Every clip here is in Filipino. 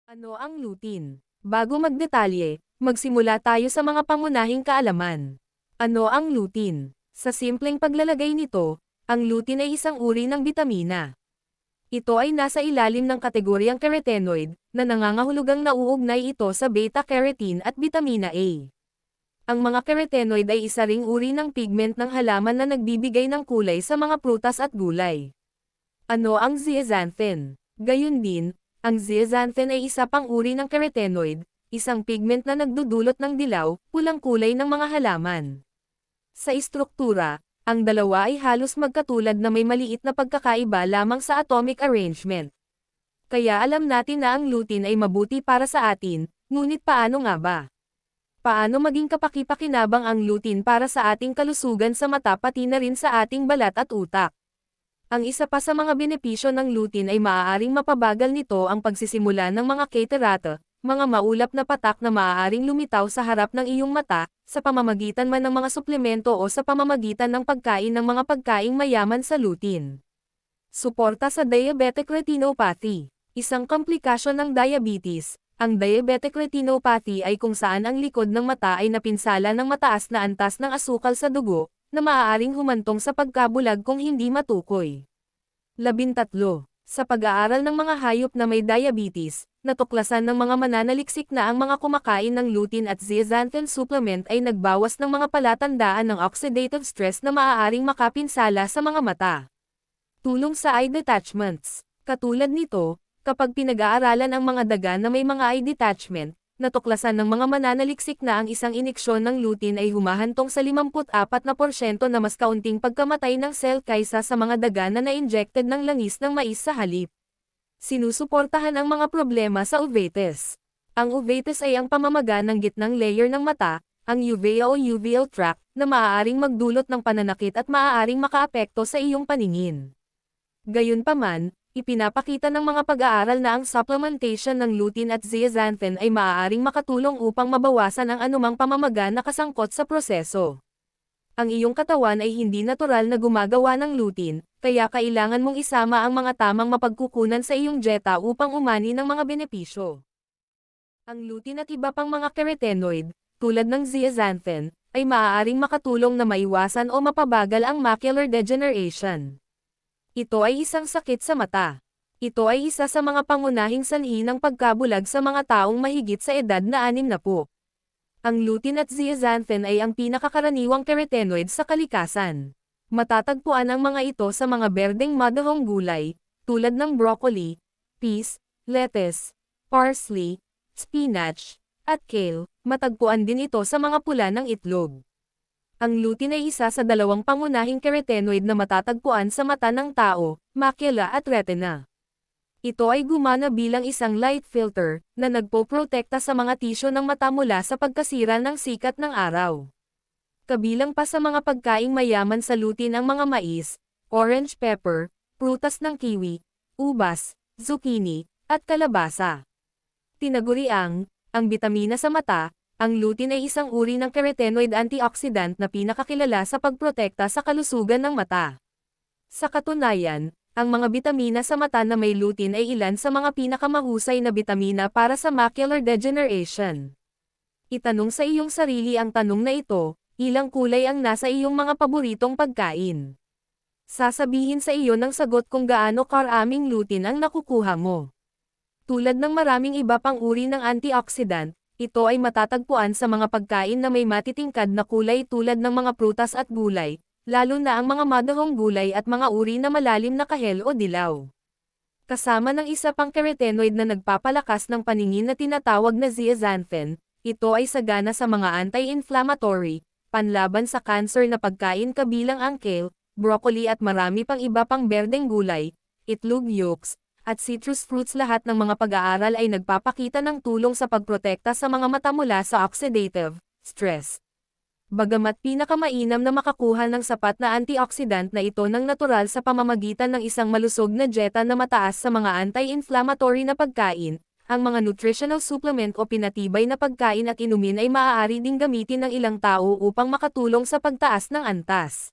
Ano ang lutein? Bago magdetalye, magsimula tayo sa mga pangunahing kaalaman. Ano ang lutein? Sa simpleng paglalagay nito, ang lutein ay isang uri ng bitamina. Ito ay nasa ilalim ng kategoryang carotenoid, na nangangahulugang nauugnay ito sa beta-carotene at bitamina A. Ang mga carotenoid ay isa ring uri ng pigment ng halaman na nagbibigay ng kulay sa mga prutas at gulay. Ano ang zeaxanthin? Gayun din, ang zeaxanthin ay isa pang uri ng carotenoid, isang pigment na nagdudulot ng dilaw, pulang kulay ng mga halaman. Sa istruktura, ang dalawa ay halos magkatulad na may maliit na pagkakaiba lamang sa atomic arrangement. Kaya alam natin na ang lutein ay mabuti para sa atin, ngunit paano nga ba? Paano maging kapaki-pakinabang ang lutein para sa ating kalusugan sa mata pati na rin sa ating balat at utak? Ang isa pa sa mga benepisyo ng lutein ay maaaring mapabagal nito ang pagsisimula ng mga catarata, mga maulap na patak na maaaring lumitaw sa harap ng iyong mata, sa pamamagitan man ng mga suplemento o sa pamamagitan ng pagkain ng mga pagkaing mayaman sa lutein. Suporta sa diabetic retinopathy. Isang komplikasyon ng diabetes. Ang diabetic retinopathy ay kung saan ang likod ng mata ay napinsala ng mataas na antas ng asukal sa dugo, na maaaring humantong sa pagkabulag kung hindi matukoy. 13. Sa pag-aaral ng mga hayop na may diabetes, natuklasan ng mga mananaliksik na ang mga kumakain ng lutein at zeaxanthin supplement ay nagbawas ng mga palatandaan ng oxidative stress na maaaring makapinsala sa mga mata. Tulong sa eye detachments. Katulad nito, kapag pinag-aaralan ang mga daga na may mga eye detachment, natuklasan ng mga mananaliksik na ang isang ineksyon ng lutein ay humahantong sa 54% na mas kaunting pagkamatay ng cell kaysa sa mga daga na na-injected ng langis ng mais sa halip. Sinusuportahan ang mga problema sa uveitis. Ang uveitis ay ang pamamaga ng gitnang layer ng mata, ang uvea o uveal tract, na maaaring magdulot ng pananakit at maaaring makaapekto sa iyong paningin. Gayunpaman, ipinapakita ng mga pag-aaral na ang supplementation ng lutein at zeaxanthin ay maaaring makatulong upang mabawasan ang anumang pamamaga na kasangkot sa proseso. Ang iyong katawan ay hindi natural na gumagawa ng lutein, kaya kailangan mong isama ang mga tamang mapagkukunan sa iyong dieta upang umani ng mga benepisyo. Ang lutein at iba pang mga carotenoid, tulad ng zeaxanthin, ay maaaring makatulong na maiwasan o mapabagal ang macular degeneration. Ito ay isang sakit sa mata. Ito ay isa sa mga pangunahing sanhi ng pagkabulag sa mga taong mahigit sa edad na 60. Ang lutein at zeaxanthin ay ang pinakakaraniwang carotenoid sa kalikasan. Matatagpuan ang mga ito sa mga berdeng madahong gulay, tulad ng broccoli, peas, lettuce, parsley, spinach, at kale. Matagpuan din ito sa mga pula ng itlog. Ang lutein ay isa sa dalawang pangunahing carotenoid na matatagpuan sa mata ng tao, macula at retina. Ito ay gumana bilang isang light filter, na nagpoprotekta sa mga tisyo ng mata mula sa pagkasira ng sikat ng araw. Kabilang pa sa mga pagkaing mayaman sa lutein ang mga mais, orange pepper, prutas ng kiwi, ubas, zucchini, at kalabasa. Tinaguriang, ang bitamina sa mata. Ang lutein ay isang uri ng carotenoid antioxidant na pinakakilala sa pagprotekta sa kalusugan ng mata. Sa katunayan, ang mga bitamina sa mata na may lutein ay ilan sa mga pinakamahusay na bitamina para sa macular degeneration. Itanong sa iyong sarili ang tanong na ito, ilang kulay ang nasa iyong mga paboritong pagkain? Sasabihin sa iyo ng sagot kung gaano karaming lutein ang nakukuha mo. Tulad ng maraming iba pang uri ng antioxidant, ito ay matatagpuan sa mga pagkain na may matitingkad na kulay tulad ng mga prutas at gulay, lalo na ang mga madahong gulay at mga uri na malalim na kahel o dilaw. Kasama ng isa pang carotenoid na nagpapalakas ng paningin na tinatawag na zeaxanthin, ito ay sagana sa mga anti-inflammatory, panlaban sa cancer na pagkain kabilang ang kale, broccoli at marami pang iba pang berdeng gulay, itlog yolks, at citrus fruits. Lahat ng mga pag-aaral ay nagpapakita ng tulong sa pagprotekta sa mga mata mula sa oxidative stress. Bagamat pinakamainam na makakuha ng sapat na antioxidant na ito ng natural sa pamamagitan ng isang malusog na dieta na mataas sa mga anti-inflammatory na pagkain, ang mga nutritional supplement o pinatibay na pagkain at inumin ay maaari ding gamitin ng ilang tao upang makatulong sa pagtaas ng antas.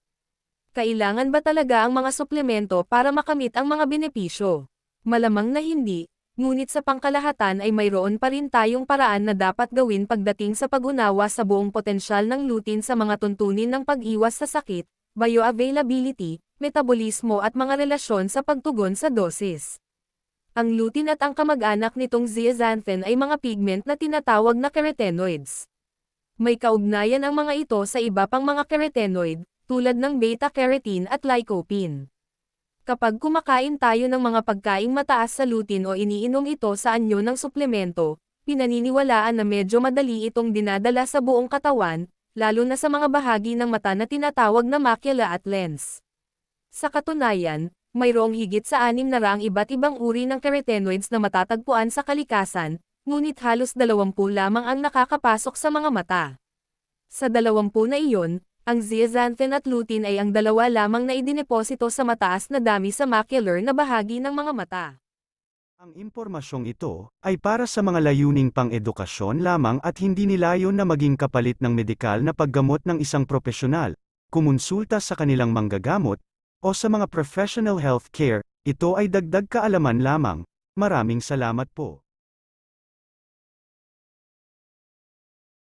Kailangan ba talaga ang mga suplemento para makamit ang mga benepisyo? Malamang na hindi. Ngunit sa pangkalahatan ay mayroon pa rin tayong paraan na dapat gawin pagdating sa pag-unawa sa buong potensyal ng lutein sa mga tuntunin ng pag-iwas sa sakit, bioavailability, metabolismo at mga relasyon sa pagtugon sa dosis. Ang lutein at ang kamag-anak nitong zeaxanthin ay mga pigment na tinatawag na carotenoids. May kaugnayan ang mga ito sa iba pang mga carotenoid, tulad ng beta-carotene at lycopene. Kapag kumakain tayo ng mga pagkaing mataas sa lutein o iniinom ito sa anyo ng suplemento, pinaniniwalaan na medyo madali itong dinadala sa buong katawan, lalo na sa mga bahagi ng mata na tinatawag na macula at lens. Sa katunayan, mayroong higit sa 600 iba't ibang uri ng carotenoids na matatagpuan sa kalikasan, ngunit halos 20 lamang ang nakakapasok sa mga mata. Sa 20 na iyon, ang zeaxanthin at lutein ay ang dalawa lamang na idineposito sa mataas na dami sa macular na bahagi ng mga mata. Ang impormasyong ito ay para sa mga layuning pang-edukasyon lamang at hindi nilayon na maging kapalit ng medikal na paggamot ng isang propesyonal. Kumonsulta sa kanilang manggagamot o sa mga professional health care, ito ay dagdag kaalaman lamang. Maraming salamat po.